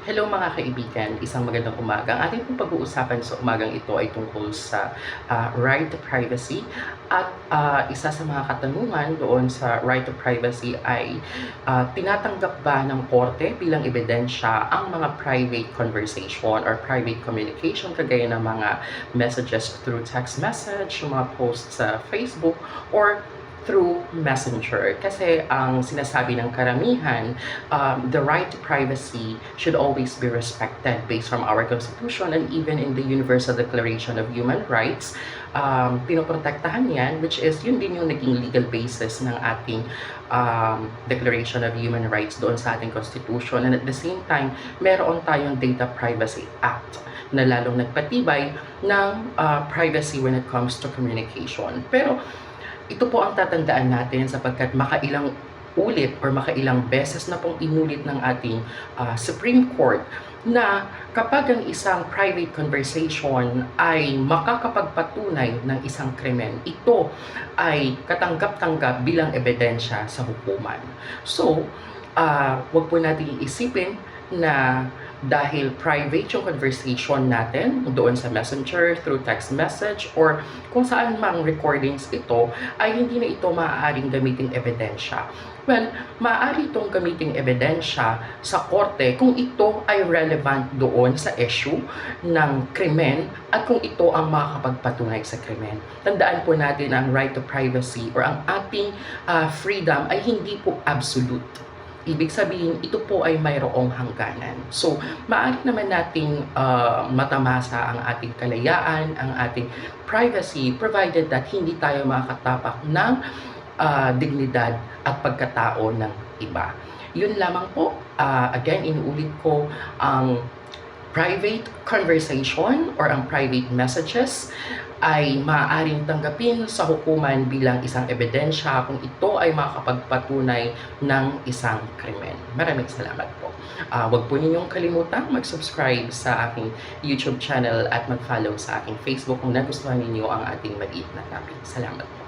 Hello mga kaibigan, isang magandang umaga. Ang ating pong pag-uusapan sa umagang ito ay tungkol sa right to privacy at isa sa mga katanungan doon sa right to privacy ay tinatanggap ba ng korte bilang ebidensya ang mga private conversation or private communication kagaya ng mga messages through text message, yung mga posts sa Facebook or through messenger. Kasi ang sinasabi ng karamihan, the right to privacy should always be respected based from our Constitution and even in the Universal Declaration of Human Rights. Pinoprotektahan yan, which is yun din yung naging legal basis ng ating Declaration of Human Rights doon sa ating Constitution. And at the same time, meron tayong Data Privacy Act na lalong nagpatibay ng privacy when it comes to communication. Pero ito po ang tatandaan natin sapagkat makailang ulit or makailang beses na pong inulit ng ating Supreme Court na kapag ang isang private conversation ay makakapagpatunay ng isang krimen, ito ay katanggap-tanggap bilang ebidensya sa hukuman. So, wag po natin iisipin na dahil private yung conversation natin doon sa messenger, through text message, or kung saan mang recordings ito, ay hindi na ito maaaring gamiting ebidensya. Well, maaari itong gamiting ebidensya sa korte kung ito ay relevant doon sa issue ng krimen at kung ito ang makakapagpatunay sa krimen. Tandaan po natin ang right to privacy or ang ating freedom ay hindi po absolute. Ibig sabihin, ito po ay mayroong hangganan. So, maaari naman nating matamasa ang ating kalayaan, ang ating privacy, provided that hindi tayo makakatapak ng dignidad at pagkatao ng iba. Yun lamang po. Again, inuulit ko ang private conversation or ang private messages ay maaaring tanggapin sa hukuman bilang isang ebidensya kung ito ay makakapagpatunay ng isang krimen. Maraming salamat po. Huwag po ninyong kalimutang mag-subscribe sa aking YouTube channel at mag-follow sa aking Facebook kung nagustuhan ninyo ang ating maliit na topic. Salamat po.